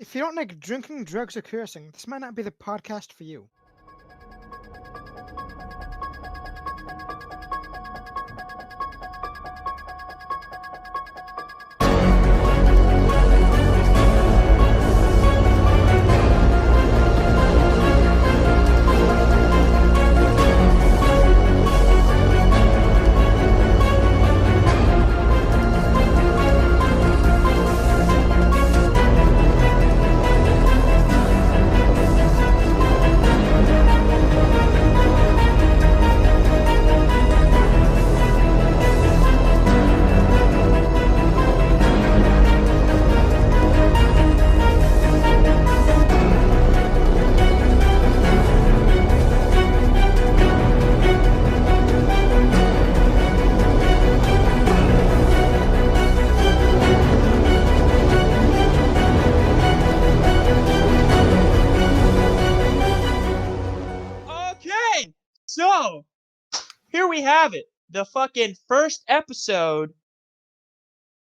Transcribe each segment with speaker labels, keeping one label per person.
Speaker 1: If you don't like drinking, drugs, or cursing, this might not be the podcast for you.
Speaker 2: Okay, so here we have it. The fucking first episode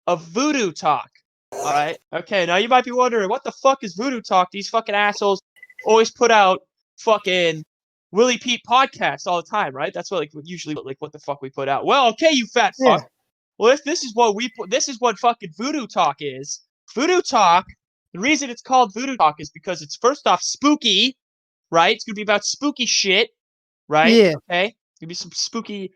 Speaker 2: of Voodoo Talk. Alright? Okay, now you might be wondering, what the fuck is Voodoo Talk? These fucking assholes always put out fucking Willie Pete podcasts all the time, right? That's what usually what the fuck we put out. Well, okay, you fat fuck.
Speaker 1: Yeah.
Speaker 2: Well, this is what this is what fucking Voodoo Talk is. Voodoo Talk, the reason it's called Voodoo Talk is because it's first off spooky, right? It's gonna be about spooky shit, right?
Speaker 1: Yeah.
Speaker 2: Okay? Gonna be some spooky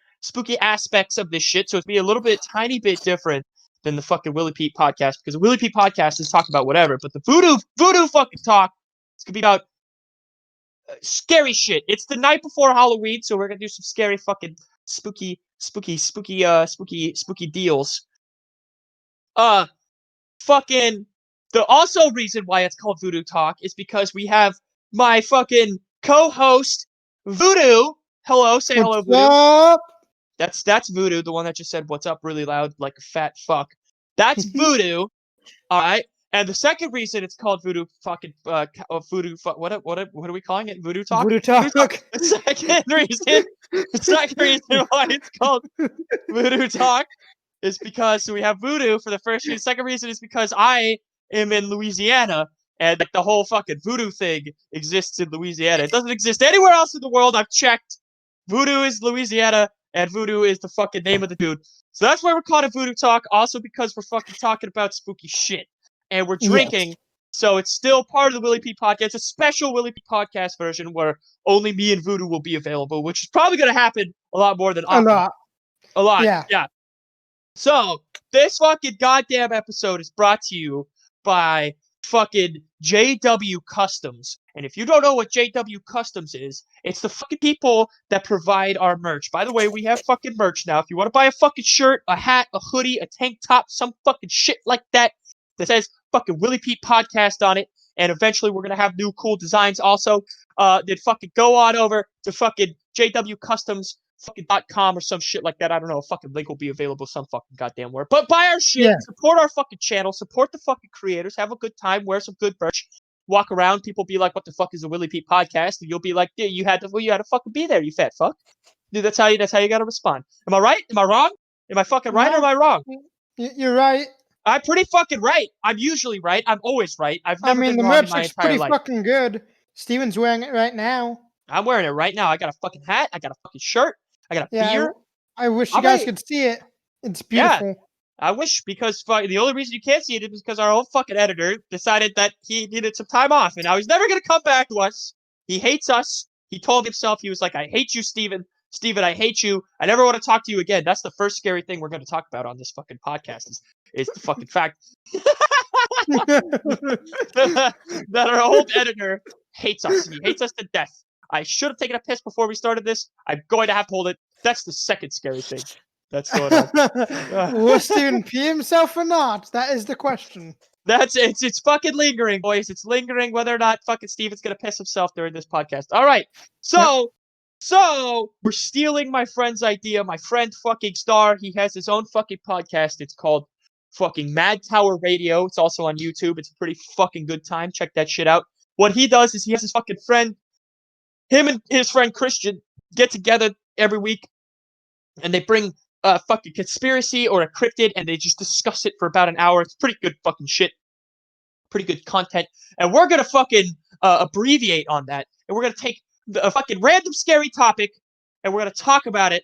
Speaker 2: aspects of this shit, so it's be a little bit tiny bit different than the fucking Willie Pete podcast, because the Willie Pete podcast is talking about whatever, but the Voodoo fucking talk, it's gonna be about scary shit. It's the night before Halloween, so we're gonna do some scary fucking spooky deals. Fucking the also reason why it's called Voodoo Talk is because we have my fucking co-host Voodoo. Hello, say hello,
Speaker 1: What's
Speaker 2: Voodoo.
Speaker 1: up?
Speaker 2: That's Voodoo, the one that just said "What's up" really loud, like a fat fuck. That's Voodoo. All right. And the second reason it's called Voodoo fucking Voodoo what are we calling it? Voodoo Talk.
Speaker 1: Voodoo Talk.
Speaker 2: The second reason why it's called Voodoo Talk is because we have Voodoo for the first reason. The second reason is because I am in Louisiana, and like the whole fucking Voodoo thing exists in Louisiana. It doesn't exist anywhere else in the world. I've checked. Voodoo is Louisiana, and Voodoo is the fucking name of the dude. So that's why we're calling it Voodoo Talk. Also because we're fucking talking about spooky shit, and we're drinking.
Speaker 1: Yes.
Speaker 2: So it's still part of the Willie P podcast. It's a special Willie P podcast version where only me and Voodoo will be available, which is probably going to happen a lot more than
Speaker 1: A
Speaker 2: often.
Speaker 1: lot.
Speaker 2: A lot.
Speaker 1: Yeah.
Speaker 2: Yeah. So this fucking goddamn episode is brought to you by fucking JW Customs. And if you don't know what JW Customs is, it's the fucking people that provide our merch. By the way, we have fucking merch now. If you want to buy a fucking shirt, a hat, a hoodie, a tank top, some fucking shit like that says fucking Willie Pete Podcast on it, and eventually we're gonna have new cool designs also, then fucking go on over to fucking JW Customs fucking.com or some shit like that. I don't know. A fucking link will be available some fucking goddamn where. But buy our shit,
Speaker 1: Yeah.
Speaker 2: support our fucking channel, support the fucking creators, have a good time, wear some good merch, walk around. People be like, "What the fuck is a Willie Pete podcast?" And you'll be like, "Dude, you had to fucking be there, you fat fuck." Dude, that's how you gotta respond. Am I right? Am I wrong? Am I fucking right or am I wrong?
Speaker 1: You're right.
Speaker 2: I'm pretty fucking right. I'm usually right. I'm always right. I've never been
Speaker 1: the
Speaker 2: wrong in
Speaker 1: merch
Speaker 2: my
Speaker 1: looks
Speaker 2: entire
Speaker 1: pretty
Speaker 2: life.
Speaker 1: fucking good. Steven's wearing it right now.
Speaker 2: I'm wearing it right now. I got a fucking hat. I got a fucking shirt. I got a beer.
Speaker 1: I wish you
Speaker 2: I'm
Speaker 1: guys
Speaker 2: ready.
Speaker 1: could see it. It's
Speaker 2: Yeah.
Speaker 1: beautiful.
Speaker 2: I wish, because the only reason you can't see it is because our old fucking editor decided that he needed some time off, and now he's never going to come back to us. He hates us. He told himself, he was like, "I hate you, Steven. Steven, I hate you. I never want to talk to you again." That's the first scary thing we're going to talk about on this fucking podcast is the fucking fact that our old editor hates us. He hates us to death. I should have taken a piss before we started this. I'm going to have to hold it. That's the second scary thing that's going on.
Speaker 1: Will Steven pee himself or not? That is the question.
Speaker 2: It's fucking lingering, boys. It's lingering whether or not fucking Steven's gonna piss himself during this podcast. All right, so we're stealing my friend's idea. My friend fucking Star, he has his own fucking podcast. It's called fucking Mad Tower Radio. It's also on YouTube. It's a pretty fucking good time. Check that shit out. What he does is he has his fucking friend, him and his friend Christian get together every week, and they bring a fucking conspiracy or a cryptid, and they just discuss it for about an hour. It's pretty good fucking shit. pretty good content, and we're gonna fucking abbreviate on that, and we're gonna take a fucking random scary topic, and we're gonna talk about it,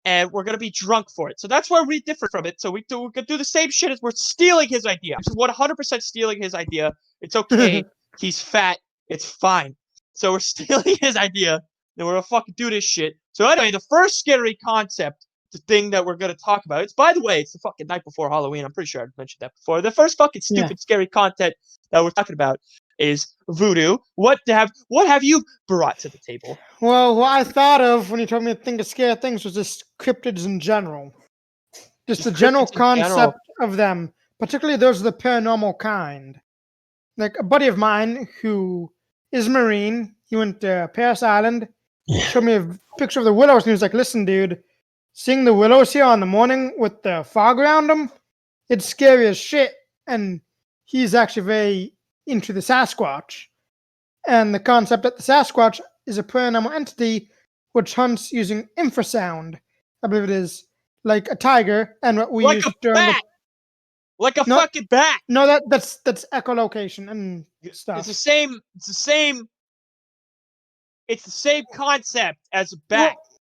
Speaker 2: and we're gonna be drunk for it. So that's where we differ from it. So we're gonna do the same shit as we're stealing his idea. 100% stealing his idea. It's okay. He's fat. It's fine. So we're stealing his idea, and we're gonna fucking do this shit. So anyway, the first scary concept, the thing that we're gonna talk about. It's, by the way, it's the fucking night before Halloween. I'm pretty sure I've mentioned that before. The first fucking stupid scary content that we're talking about is voodoo. What have you brought to the table?
Speaker 1: Well, what I thought of when you told me to think of scary things was just cryptids in general. Just the general concept of them, particularly those of the paranormal kind. Like a buddy of mine who is Marine, he went to Paris Island, showed me a picture of the willows, and he was like, listen, dude, seeing the willows here on the morning with the fog around them, it's scary as shit. And he's actually very into the Sasquatch. And the concept that the Sasquatch is a paranormal entity which hunts using infrasound. I believe it is like a tiger, and what we
Speaker 2: like
Speaker 1: use
Speaker 2: a
Speaker 1: during
Speaker 2: bat, like a fucking bat.
Speaker 1: No, that's echolocation and stuff.
Speaker 2: It's the same. It's the same. It's the same concept as a bat.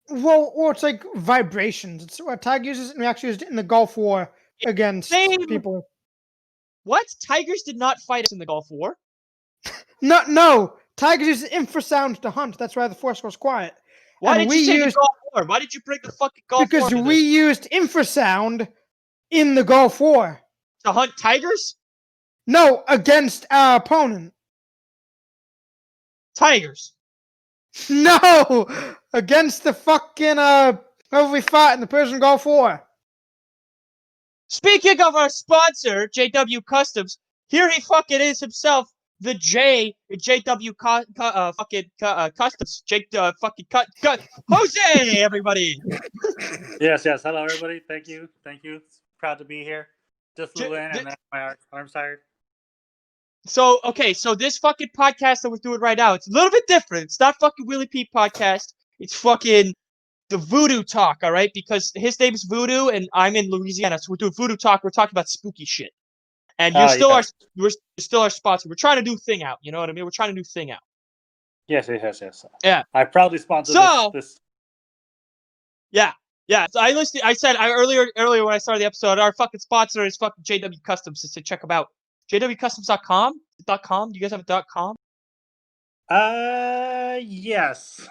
Speaker 1: Well, or it's like vibrations. It's what tiger uses, and we actually used it in the Gulf War against people.
Speaker 2: What? Tigers did not fight us in the Gulf War.
Speaker 1: No. Tigers use infrasound to hunt. That's why the force was quiet.
Speaker 2: Why did you say the Gulf War? Why did you bring the fucking Gulf War?
Speaker 1: Because we used infrasound in the Gulf War.
Speaker 2: To hunt tigers?
Speaker 1: No, against our opponent.
Speaker 2: Tigers.
Speaker 1: No! Against the fucking, whoever we fought in the Persian Gulf War.
Speaker 2: Speaking of our sponsor, JW Customs, here he fucking is himself, the JW Customs. Jose, everybody.
Speaker 3: Yes. Hello, everybody. Thank you. Proud to be here. Just flew in, and my arm's tired.
Speaker 2: So this fucking podcast that we're doing right now, it's a little bit different. It's not fucking Willie P podcast. It's fucking the Voodoo Talk, all right? Because his name is Voodoo, and I'm in Louisiana, so we're doing Voodoo Talk. We're talking about spooky shit, and you're still our sponsor. We're trying to do Thing Out. You know what I mean? We're trying to do Thing Out.
Speaker 3: Yes.
Speaker 2: Yeah.
Speaker 3: I proudly sponsor this.
Speaker 2: Yeah. So I said earlier when I started the episode, our fucking sponsor is fucking JW Customs. So check them out. JWCustoms.com? .com? Do you guys have a .com?
Speaker 3: Yes.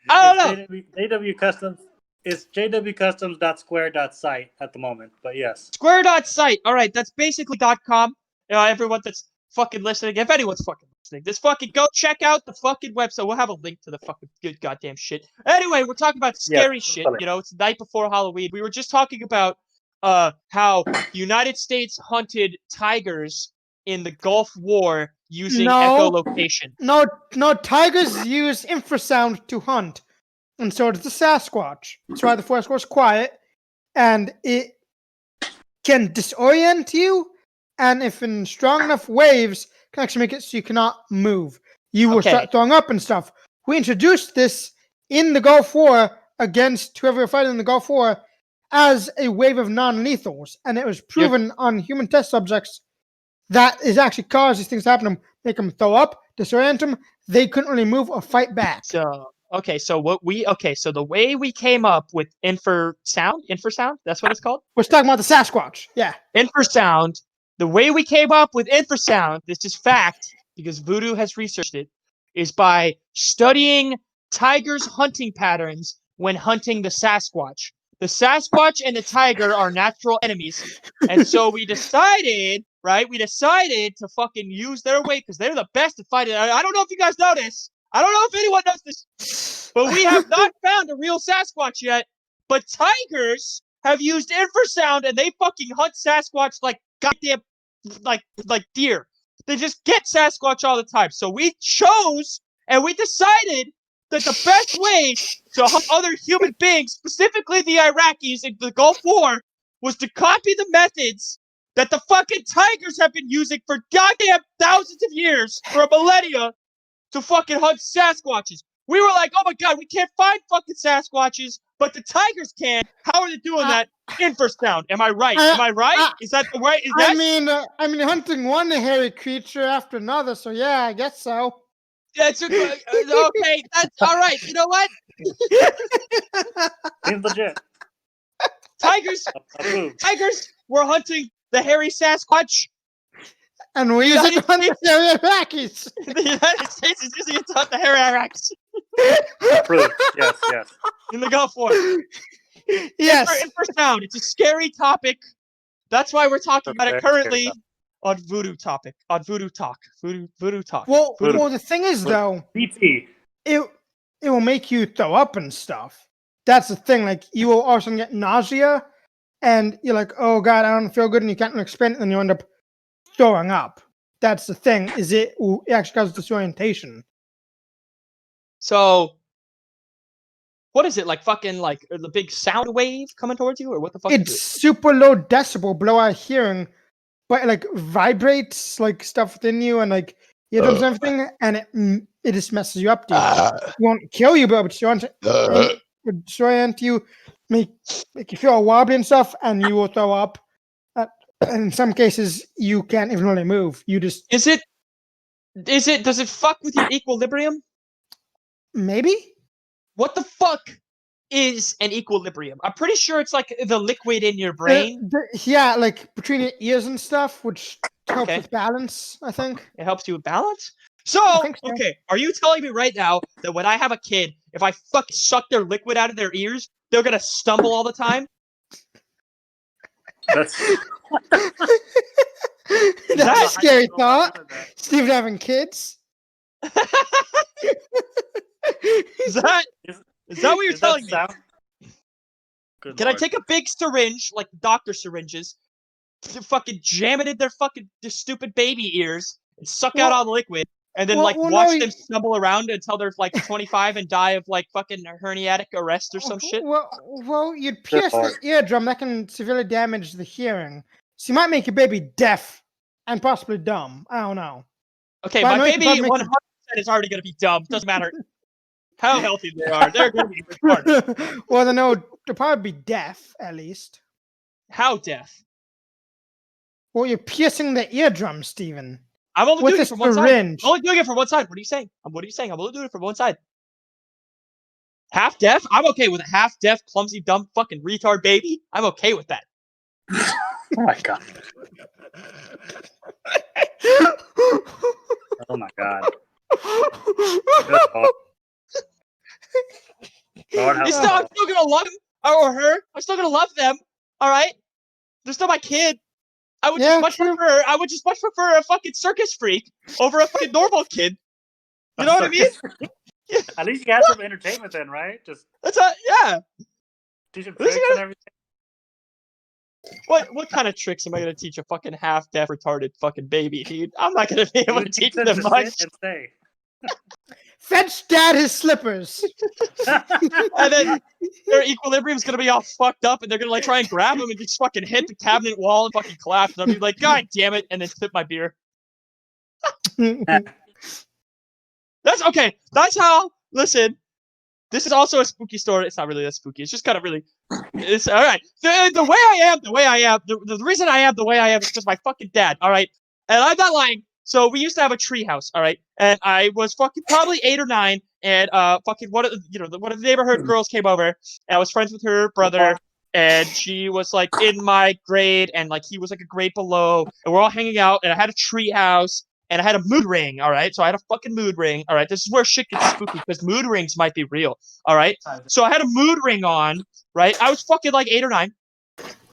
Speaker 2: I don't know.
Speaker 3: JW Customs. It's jwcustoms.square.site at the moment, but yes.
Speaker 2: Square.site. All right, that's basically .com. Everyone that's fucking listening, if anyone's fucking listening, just fucking go check out the fucking website. We'll have a link to the fucking good goddamn shit. Anyway, we're talking about scary shit. You know, it's the night before Halloween. We were just talking about how the United States hunted tigers in the Gulf War using echolocation.
Speaker 1: No, tigers use infrasound to hunt, and so does the Sasquatch. That's why the forest goes quiet, and it can disorient you, and if in strong enough waves, can actually make it so you cannot move. You will start throwing up and stuff. We introduced this in the Gulf War against whoever we're fighting in the Gulf War as a wave of non-lethals, and it was proven on human test subjects that is actually caused these things to happen to them, make them throw up, disorient them. They couldn't really move or fight back.
Speaker 2: So the way we came up with infrasound, that's what it's called?
Speaker 1: We're talking about the Sasquatch, yeah.
Speaker 2: Infrasound, the way we came up with infrasound, this is fact, because Voodoo has researched it, is by studying tigers' hunting patterns when hunting the Sasquatch. The Sasquatch and the tiger are natural enemies, and so we decided to fucking use their weight because they're the best at fighting. I don't know if you guys know this. I don't know if anyone knows this, but we have not found a real Sasquatch yet. But tigers have used infrasound, and they fucking hunt Sasquatch like goddamn, like deer. They just get Sasquatch all the time. So we chose, and we decided that the best way to hunt other human beings, specifically the Iraqis in the Gulf War, was to copy the methods that the fucking tigers have been using for goddamn thousands of years, for a millennia, to fucking hunt Sasquatches. We were like, oh my god, we can't find fucking Sasquatches, but the tigers can. How are they doing that in First Down? Am I right? Am I right? Is that the right? Is that?
Speaker 1: I mean, hunting one hairy creature after another. So yeah, I guess so.
Speaker 2: That's okay. That's all right. You know what?
Speaker 3: Seems legit.
Speaker 2: Tigers. Tigers were hunting the hairy Sasquatch.
Speaker 1: And we use it to hunt the hairy Iraqis.
Speaker 2: The United States is using it to hunt the hairy Iraqis.
Speaker 3: Approved. Yes, yes.
Speaker 2: In the Gulf War.
Speaker 1: Yes.
Speaker 2: In First Down. It's a scary topic. That's why we're talking about it currently on Voodoo topic. On Voodoo Talk. Voodoo Talk.
Speaker 1: Well,
Speaker 2: Voodoo.
Speaker 1: well, the thing is, though,
Speaker 3: BT.
Speaker 1: it will make you throw up and stuff. That's the thing. Like, you will also get nausea, and you're like, oh god, I don't feel good, and you can't explain it, and you end up throwing up. That's the thing. Is it actually causes disorientation?
Speaker 2: So, what is it like? Fucking like the big sound wave coming towards you, or what the fuck?
Speaker 1: It's
Speaker 2: is it?
Speaker 1: super low decibel, below our hearing, but it, like, vibrates like stuff within you and like eardrums and everything, and it just messes you up, dude. It won't kill you, but it would disorient you, make you feel wobbly and stuff, and you will throw up. And in some cases, you can't even really move. You just
Speaker 2: Does it fuck with your equilibrium?
Speaker 1: maybe.
Speaker 2: What the fuck is an equilibrium? I'm pretty sure it's like the liquid in your brain.
Speaker 1: Yeah, like between your ears and stuff, which helps
Speaker 2: Okay.
Speaker 1: with balance, I think.
Speaker 2: It helps you with balance? So,
Speaker 1: think so.
Speaker 2: okay, are you telling me right now that when I have a kid, if I fucking suck their liquid out of their ears, they're gonna stumble all the time?
Speaker 3: That's
Speaker 1: That's a scary
Speaker 3: How
Speaker 1: thought.
Speaker 3: you go about
Speaker 1: Steve having kids.
Speaker 2: Is that what you're
Speaker 3: Is that
Speaker 2: telling me?
Speaker 3: sound? Good
Speaker 2: Can I
Speaker 3: Lord.
Speaker 2: take a big syringe, like doctor syringes, to fucking jam it in their stupid baby ears and suck out
Speaker 1: Well-
Speaker 2: all the liquid, and then
Speaker 1: well,
Speaker 2: like
Speaker 1: well,
Speaker 2: watch
Speaker 1: no,
Speaker 2: them stumble around until they're like 25 and die of like fucking herniatic arrest or some shit?
Speaker 1: Well, you'd pierce the
Speaker 3: Lord.
Speaker 1: eardrum. That can severely damage the hearing. So you might make your baby deaf and possibly dumb. I don't know.
Speaker 2: Okay,
Speaker 1: But I
Speaker 2: my
Speaker 1: know you could
Speaker 2: baby
Speaker 1: probably
Speaker 2: 100% is already gonna be dumb. Doesn't matter how healthy they are. They're gonna be retarded.
Speaker 1: Well, then no, they'll probably be deaf at least.
Speaker 2: How deaf?
Speaker 1: Well, you're piercing the eardrum, Stephen.
Speaker 2: I'm only
Speaker 1: With
Speaker 2: doing
Speaker 1: a
Speaker 2: it from one side.
Speaker 1: syringe.
Speaker 2: I'm only doing it from one side. What are you saying? What are you saying? I'm only doing it from one side. Half deaf? I'm okay with a half deaf, clumsy, dumb, fucking retard baby. I'm okay with that.
Speaker 3: Oh my god. Oh my god. Good Lord. Lord help
Speaker 2: I'm
Speaker 3: us.
Speaker 2: still gonna love him or her. I'm still gonna love them. All right, they're still my kid. I would
Speaker 1: Yeah,
Speaker 2: just
Speaker 1: true.
Speaker 2: much prefer a fucking circus freak over a fucking normal kid. You know what I mean?
Speaker 3: At least you got some entertainment then, right? Just
Speaker 2: That's yeah.
Speaker 3: teach them
Speaker 2: At least
Speaker 3: tricks
Speaker 2: you
Speaker 3: and everything.
Speaker 2: What kind of tricks am I gonna teach a fucking half deaf retarded fucking baby, dude? I'm not gonna be able to teach them
Speaker 3: to
Speaker 2: much.
Speaker 3: sit and stay.
Speaker 1: Fetch Dad his slippers.
Speaker 2: And then their equilibrium's gonna be all fucked up, and they're gonna like try and grab him and just fucking hit the cabinet wall and fucking collapse. And I'll be like, God damn it, and then sip my beer. That's okay. That's how. Listen, this is also a spooky story. It's not really that spooky. It's just kind of really. It's all right. The way I am, the reason I am the way I am is because my fucking dad. All right, and I'm not lying. So we used to have a tree house, all right, and I was fucking probably 8 or 9, and fucking one of the neighborhood girls came over, and I was friends with her brother, and she was like in my grade, and like he was like a grade below, and we're all hanging out, and I had a tree house, and I had a mood ring, all right, so I had a fucking mood ring, all right. This is where shit gets spooky because mood rings might be real, all right. So I had a mood ring on, right. I was fucking like 8 or 9.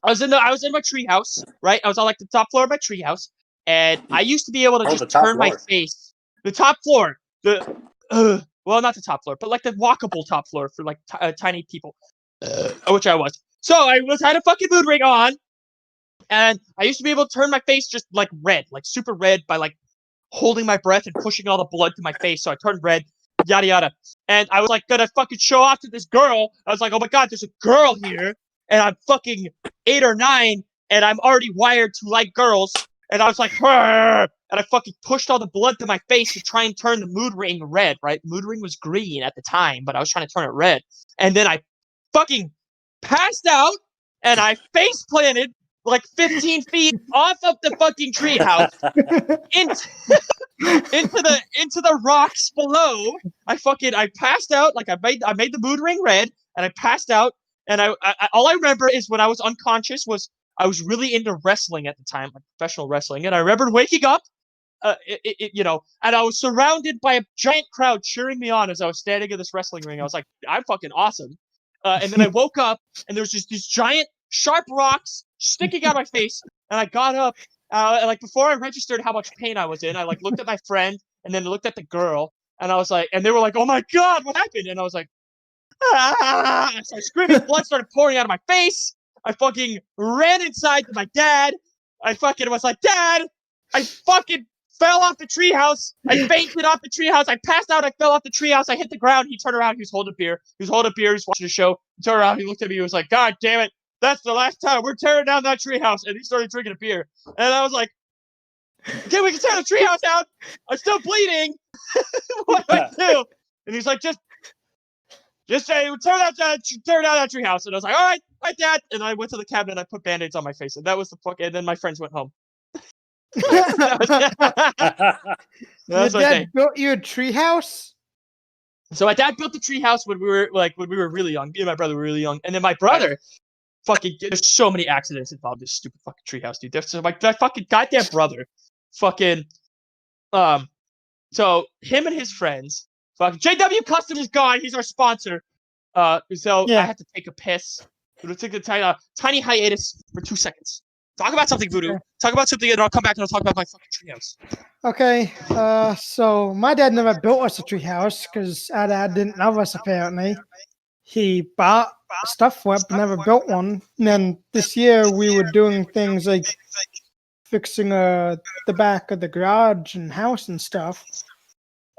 Speaker 2: I was in my tree house, right. I was on like the top floor of my tree house. And I used to be able to
Speaker 3: the
Speaker 2: just
Speaker 3: top
Speaker 2: turn my
Speaker 3: floor.
Speaker 2: face. The top floor. Well, not the top floor, but like the walkable top floor for like tiny people, which I was. So I had a fucking mood ring on, and I used to be able to turn my face just like red, like super red, by like holding my breath and pushing all the blood to my face. So I turned red, yada yada. And I was like gonna fucking show off to this girl. I was like, oh my god, there's a girl here, and I'm fucking 8 or 9, and I'm already wired to like girls. And I was like, and and I fucking pushed all the blood to my face to try and turn the mood ring red, right? The mood ring was green at the time, but I was trying to turn it red. And then I fucking passed out, and I face planted like 15 feet off of the fucking treehouse into the rocks below. I passed out, like I made the mood ring red, and I passed out, and I all I remember is when I was unconscious was I was really into wrestling at the time, like professional wrestling, and I remembered waking up, and I was surrounded by a giant crowd cheering me on as I was standing in this wrestling ring. I was like, I'm fucking awesome. And then I woke up, and there was just these giant, sharp rocks sticking out my face, and I got up. And like before I registered how much pain I was in, I like looked at my friend, and then looked at the girl, and I was like, and they were like, "Oh my god, what happened?" And I was like, "Ah!" I started screaming. Blood started pouring out of my face. I fucking ran inside to my dad. I fucking was like, "Dad, I fucking fell off the treehouse. I fainted off the treehouse. I passed out. I fell off the treehouse. I hit the ground." He turned around. He was holding a beer. He was watching a show. He turned around. He looked at me. He was like, "God damn it. That's the last time. We're tearing down that treehouse." And he started drinking a beer. And I was like, "Okay, we can tear the treehouse down. I'm still bleeding. What do I do?" And he's like, just say, tear down that treehouse. And I was like, all right, Dad. And I went to the cabinet and I put Band-Aids on my face. And that was the fuck. And then my friends went home.
Speaker 1: Your dad built you a treehouse?
Speaker 2: So my dad built the treehouse when we were really young. Me and my brother were really young. And then my brother, fucking, there's so many accidents involved in this stupid fucking treehouse, dude. So my fucking goddamn brother, fucking, so him and his friends, fucking JW Customs is gone. He's our sponsor. So I had to take a piss. We'll take a tiny hiatus for 2 seconds. Talk about something, Voodoo. Talk about something, and I'll come back and I'll talk about my fucking treehouse.
Speaker 1: Okay, so my dad never built us a treehouse because our dad didn't love us, apparently. He bought stuff for it, but never built one. And then this year we were doing things like fixing the back of the garage and house and stuff.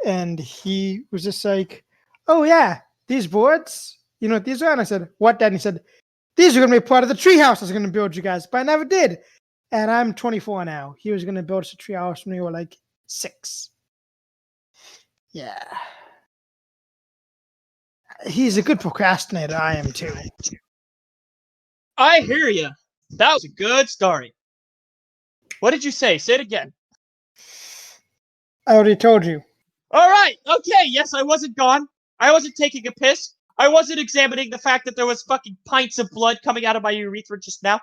Speaker 1: And he was just like, "Oh yeah, these boards, you know what these are?" And I said, "What, Dad?" And he said, "These are going to be part of the treehouse I was going to build you guys," but I never did. And I'm 24 now. He was going to build us a treehouse when we were like 6. Yeah. He's a good procrastinator. I am too.
Speaker 2: I hear you. That was a good story. What did you say? Say it again.
Speaker 1: I already told you.
Speaker 2: All right. Okay. Yes, I wasn't gone. I wasn't taking a piss. I wasn't examining the fact that there was fucking pints of blood coming out of my urethra just now.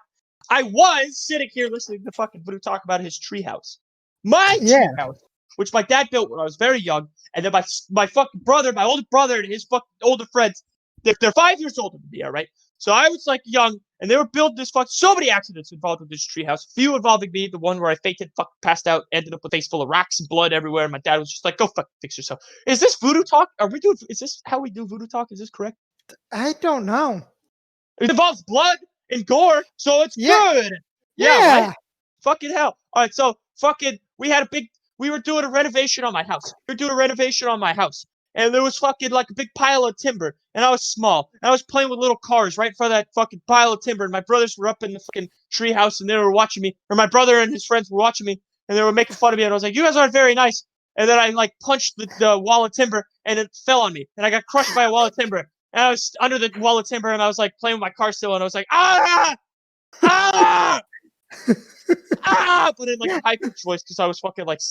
Speaker 2: I was sitting here listening to fucking Voodoo talk about his treehouse. My treehouse, which my dad built when I was very young, and then my fucking brother, my older brother, and his fucking older friends, they're 5 years older than me, all right? So I was like young, and they were building this so many accidents involved with this treehouse. Few involving me, the one where I fainted, fucking passed out, ended up with a face full of rocks and blood everywhere. And my dad was just like, "Go fucking fix yourself." Is this Voodoo talk? Is this how we do Voodoo talk? Is this correct?
Speaker 1: I don't know.
Speaker 2: It involves blood and gore, so it's good. Yeah, right? Fucking hell. All right, so fucking, we were doing a renovation on my house. And there was fucking like a big pile of timber, and I was small, and I was playing with little cars right in front of that fucking pile of timber, and my brothers were up in the fucking treehouse, and they were watching me, or my brother and his friends were watching me, and they were making fun of me, and I was like, "You guys aren't very nice." And then I like punched the wall of timber, and it fell on me, and I got crushed by a wall of timber, and I was under the wall of timber, and I was like playing with my car still, and I was like, "Ah! Ah! Ah!" But in like a high pitched voice because I was fucking like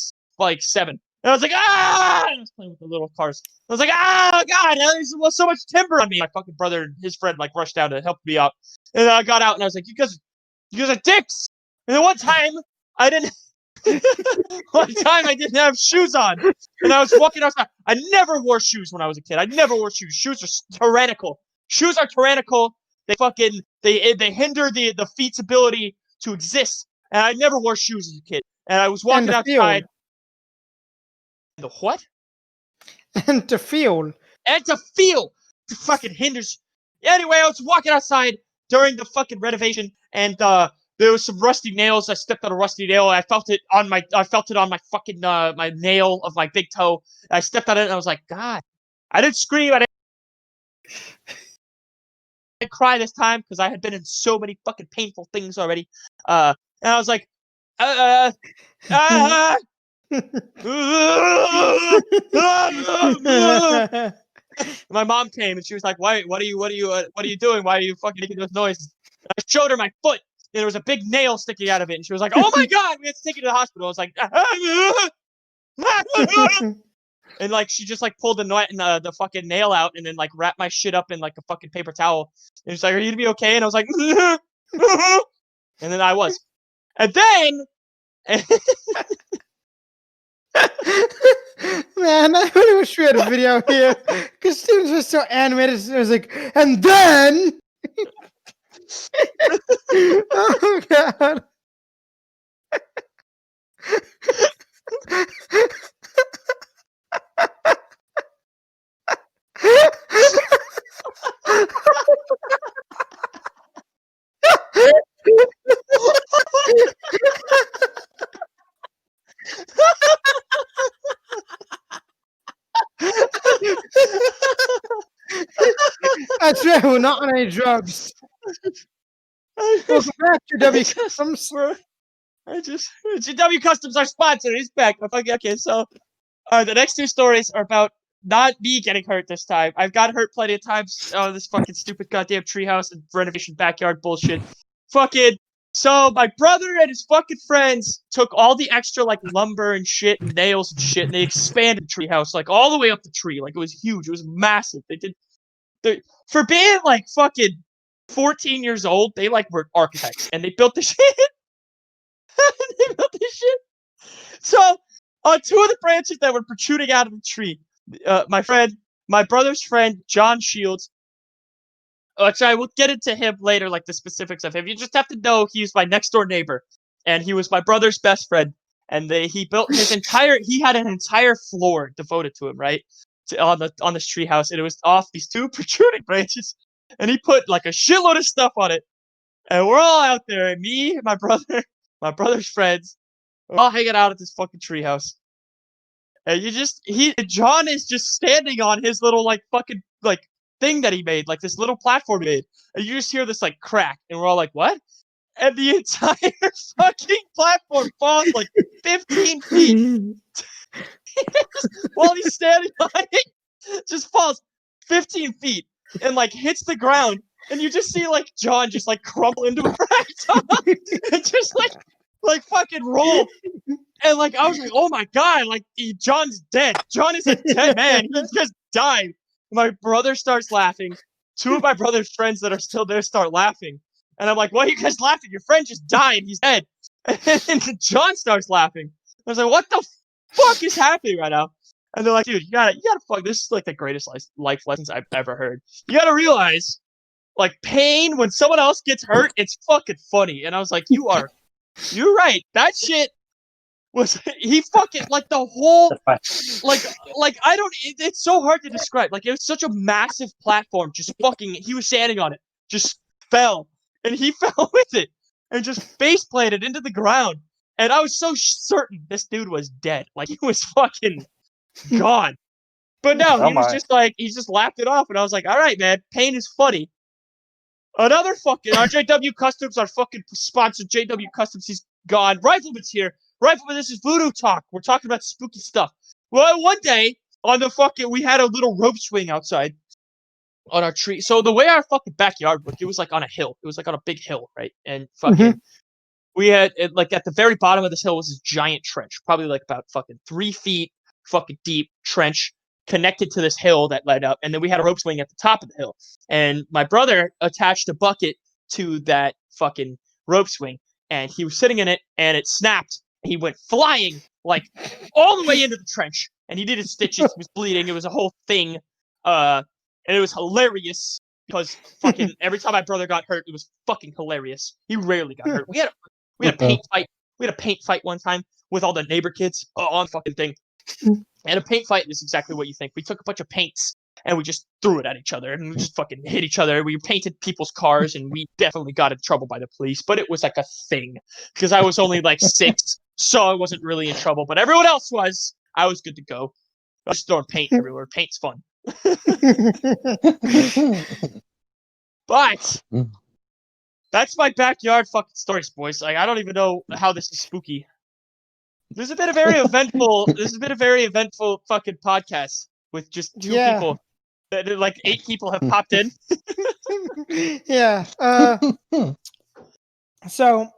Speaker 2: 7. And I was like, "Ah!" And I was playing with the little cars. I was like, "Oh god, there's so much timber on me." My fucking brother and his friend like rushed down to help me out. And then I got out and I was like, you guys are dicks." And then one time I didn't have shoes on. And I was walking outside. I never wore shoes when I was a kid. I never wore shoes. Shoes are tyrannical. Shoes are tyrannical. They fucking they hinder the feet's ability to exist. And I never wore shoes as a kid. And I was walking outside. The what?
Speaker 1: And to feel.
Speaker 2: And to feel. It fucking hinders. Anyway, I was walking outside during the fucking renovation, and there was some rusty nails. I stepped on a rusty nail. I felt it on my fucking my nail of my big toe. I stepped on it, and I was like, God. I didn't scream. I didn't cry this time because I had been in so many fucking painful things already. And I was like, My mom came and she was like, "Why? What are you doing? Why are you fucking making those noises?" And I showed her my foot. And there was a big nail sticking out of it, and she was like, "Oh my god, we have to take you to the hospital." I was like, and like she just like pulled the fucking nail out, and then like wrapped my shit up in like a fucking paper towel. And she's like, "Are you gonna be okay?" And I was like, and then I was, and then.
Speaker 1: Man, I really wish we had a video here because Steven's just so animated. It was like, and then. Oh god. That's right, we're not on any drugs. Welcome back to W Customs.
Speaker 2: GW Customs, our sponsor, is back. Okay, so the next two stories are about not me getting hurt this time. I've got hurt plenty of times on this fucking stupid goddamn treehouse and renovation backyard bullshit. So my brother and his fucking friends took all the extra like lumber and shit and nails and shit, and they expanded the treehouse like all the way up the tree. Like it was huge. It was massive. For being like fucking 14 years old, they like were architects and they built the shit. So, on two of the branches that were protruding out of the tree, my brother's friend, John Shields, which I will get into him later, like the specifics of him. You just have to know he was my next door neighbor, and he was my brother's best friend. And he had an entire floor devoted to him, right, on this treehouse, and it was off these two protruding branches, and he put like a shitload of stuff on it, and we're all out there, me, my brother, my brother's friends. We're all hanging out at this fucking treehouse. And John is just standing on his little like fucking like thing that he made, like this little platform he made. And you just hear this like crack, and we're all like, "What?" And the entire fucking platform falls like 15 feet while he's standing on it. Just falls 15 feet and like hits the ground, and you just see like John just like crumple into a ragdoll and just like fucking roll. And like I was like, "Oh my god!" Like John's dead. John is a dead man. He just died. My brother starts laughing. Two of my brother's friends that are still there start laughing, and I'm like, "Why are you guys laughing? Your friend just died. He's dead." And John starts laughing. I was like, "What the fuck is happening right now?" And they're like, "Dude, you gotta fuck. This is like the greatest life lessons I've ever heard. You gotta realize, like, pain when someone else gets hurt, it's fucking funny." And I was like, "You're right. That shit." He fucking like the whole like I don't it's so hard to describe. Like it was such a massive platform, just fucking he was standing on it, just fell, and he fell with it and just face planted into the ground. And I was so certain this dude was dead. Like he was fucking gone. But no, he was just like he just laughed it off, and I was like, "All right, man, pain is funny." Another fucking our JW Customs, our fucking sponsor, JW Customs, he's gone. Rifleman's here. Rifleman, this is Voodoo Talk. We're talking about spooky stuff. Well, one day we had a little rope swing outside on our tree. So the way our fucking backyard looked, it was like on a hill. It was like on a big hill, right? And fucking we had like at the very bottom of this hill was this giant trench, probably like about fucking 3 feet fucking deep trench connected to this hill that led up. And then we had a rope swing at the top of the hill. And my brother attached a bucket to that fucking rope swing, and he was sitting in it, and it snapped. He went flying like all the way into the trench, and he did his stitches. He was bleeding. It was a whole thing, and it was hilarious because fucking every time my brother got hurt, it was fucking hilarious. He rarely got hurt. We had a paint fight. We had a paint fight one time with all the neighbor kids on the fucking thing. And a paint fight is exactly what you think. We took a bunch of paints and we just threw it at each other, and we just fucking hit each other. We painted people's cars, and we definitely got in trouble by the police, but it was like a thing because I was only like 6, so I wasn't really in trouble, but everyone else was. I was good to go. I was throwing paint everywhere. Paint's fun. But that's my backyard fucking stories, boys. Like I don't even know how this is spooky. This has been a very eventful. This has been a very eventful fucking podcast with just two people. Like 8 people have popped in.
Speaker 1: Yeah. So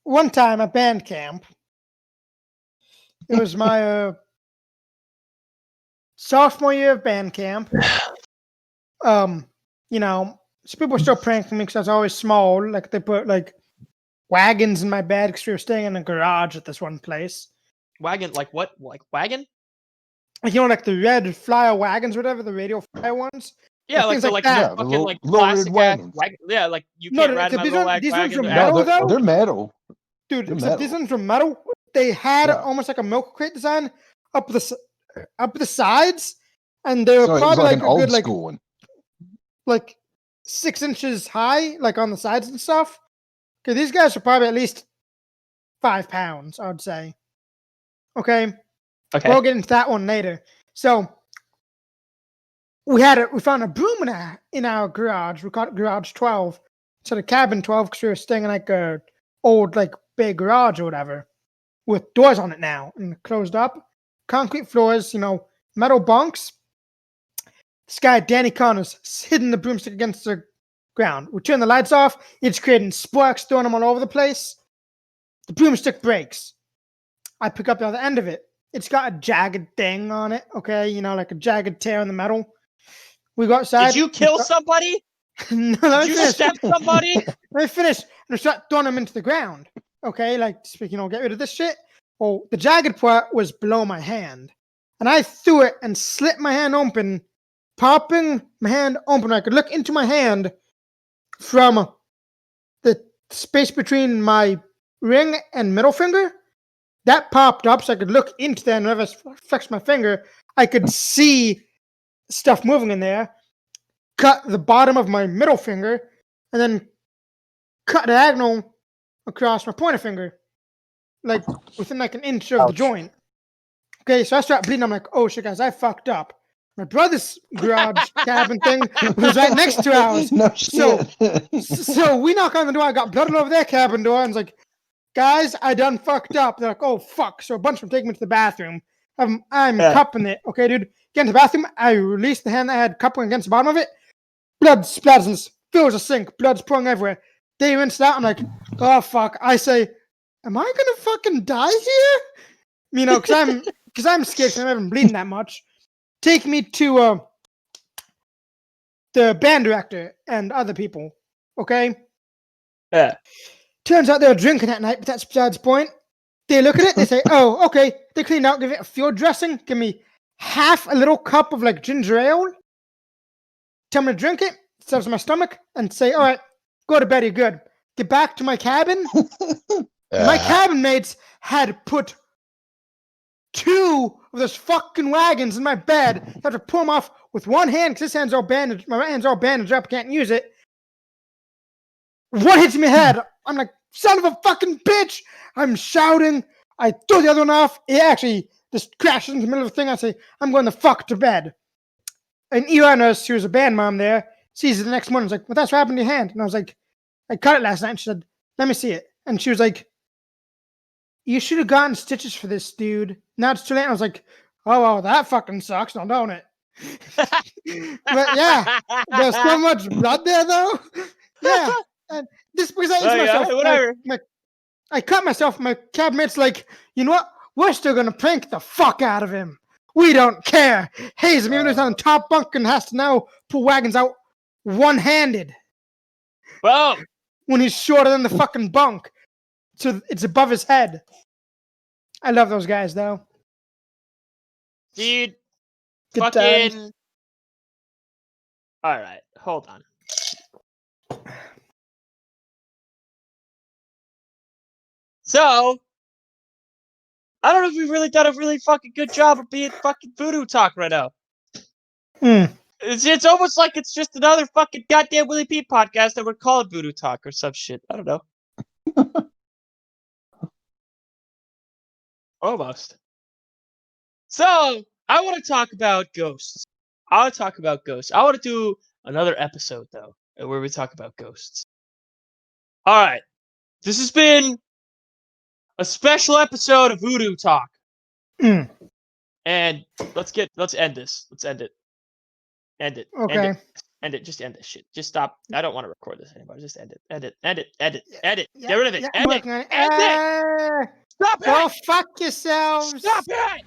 Speaker 1: one time at band camp, it was my sophomore year of band camp. You know, so people were still pranking me because I was always small. Like they put like wagons in my bed because we were staying in a garage at this one place.
Speaker 2: Wagon, like what? Like wagon?
Speaker 1: Like, you know, like the red flyer wagons, or whatever, the radio flyer ones.
Speaker 2: Yeah, like
Speaker 1: things
Speaker 2: the
Speaker 1: like
Speaker 2: like
Speaker 1: that.
Speaker 2: the
Speaker 4: Yeah, the
Speaker 2: fucking
Speaker 4: little-
Speaker 2: like
Speaker 4: little red
Speaker 2: classic
Speaker 4: wagons.
Speaker 2: wagon. Yeah, like you
Speaker 1: No,
Speaker 2: can't ride in my little
Speaker 1: these ones
Speaker 2: wagon.
Speaker 1: were
Speaker 2: Yeah.
Speaker 1: metal,
Speaker 4: No,
Speaker 1: though.
Speaker 4: they're metal.
Speaker 1: Dude,
Speaker 4: They're
Speaker 1: except these
Speaker 4: metal.
Speaker 1: ones were metal. They had
Speaker 4: Yeah.
Speaker 1: almost like a milk crate design up the sides, and they were
Speaker 4: So it was
Speaker 1: probably
Speaker 4: like
Speaker 1: like
Speaker 4: an
Speaker 1: a
Speaker 4: old
Speaker 1: good
Speaker 4: school one.
Speaker 1: like 6 inches high, like on the sides and stuff. Okay, these guys are probably at least 5 pounds, I would say. Okay,
Speaker 2: Okay.
Speaker 1: we'll get into that one later. So we found a broom in our garage. We called it Garage 12. So the cabin 12 because we were staying in like a old like big garage or whatever with doors on it now and closed up, concrete floors, you know, metal bunks. This guy Danny Connors hitting the broomstick against the ground. We turn the lights off. It's creating sparks, throwing them all over the place. The broomstick breaks. I pick up the other end of it. It's got a jagged thing on it. Okay, you know, like a jagged tear in the metal. We go outside.
Speaker 2: Did you kill somebody?
Speaker 1: No,
Speaker 2: Did you stab somebody?
Speaker 1: Let me finish. And we start throwing them into the ground. Okay, like, you know, get rid of this shit. Well, the jagged part was below my hand. And I threw it and slit my hand open, popping my hand open. I could look into my hand from the space between my ring and middle finger. That popped up so I could look into there, and whenever I flexed my finger, I could see stuff moving in there. Cut the bottom of my middle finger, and then cut diagonal across my pointer finger, like within like an inch of the joint. Okay, so I start bleeding. I'm like, oh shit, guys, I fucked up. My brother's garage cabin thing was right next to ours.
Speaker 4: No shit.
Speaker 1: So we knock on the door. I got blood all over their cabin door, and it's like, guys, I done fucked up. They're like, oh fuck. So a bunch of them take me to the bathroom. I'm cupping it. Okay, dude. Get into the bathroom. I released the hand that I had cupping against the bottom of it. Blood splatters and fills the sink. Blood's pouring everywhere. They rinsed it out. I'm like, oh fuck. I say, am I gonna fucking die here? You know, because I'm scared because I'm not even bleeding that much. Take me to the band director and other people. Okay.
Speaker 2: Yeah.
Speaker 1: Turns out they were drinking that night, but that's besides the point. They look at it, they say, oh, okay. They clean it out, give it a field dressing, give me half a little cup of like ginger ale. Tell me to drink it, serves my stomach, and say, all right, go to bed, you're good. Get back to my cabin. My cabin mates had put 2 of those fucking wagons in my bed. I have to pull them off with one hand because this hand's all bandaged. My right hand's all bandaged up, can't use it. One hits me in the head. I'm like, son of a fucking bitch. I'm shouting. I throw the other one off. It actually just crashes into the middle of the thing. I say, I'm going the fuck to bed. And ER nurse, who was a band mom there, sees it the next morning. Was like, what that's what happened to your hand? And I was like, I cut it last night. And she said, let me see it. And she was like, you should have gotten stitches for this, dude. Now it's too late. And I was like, oh, well, that fucking sucks, now, don't it? But yeah, there's so much blood there, though. Yeah. And just because I injured myself,
Speaker 2: whatever.
Speaker 1: I cut myself. My cabinet's like, you know what? We're still gonna prank the fuck out of him. We don't care. Hayes, even though he's on the top bunk and has to now pull wagons out one-handed
Speaker 2: Well,
Speaker 1: when he's shorter than the fucking bunk, so it's above his head. I love those guys, though.
Speaker 2: dude,
Speaker 1: Good
Speaker 2: fucking.
Speaker 1: times.
Speaker 2: All right, hold on. So, I don't know if we've really done a really fucking good job of being fucking Voodoo talk right now. It's almost like it's just another fucking goddamn Willie P podcast that we're calling Voodoo Talk or some shit. I don't know. Almost. So, I want to talk about ghosts. I want to do another episode, though, where we talk about ghosts. Alright. This has been a special episode of Voodoo Talk.
Speaker 1: Mm.
Speaker 2: And let's end this. Let's end it. End it.
Speaker 1: Okay.
Speaker 2: End it. Just end this shit. Just stop. I don't want to record this anymore. Just end it. End it. End it. End it. End it.
Speaker 1: Yeah,
Speaker 2: Get rid of it.
Speaker 1: yeah,
Speaker 2: End it.
Speaker 1: working on it.
Speaker 2: End it. Stop
Speaker 1: Go
Speaker 2: it.
Speaker 1: fuck yourselves.
Speaker 2: Stop it.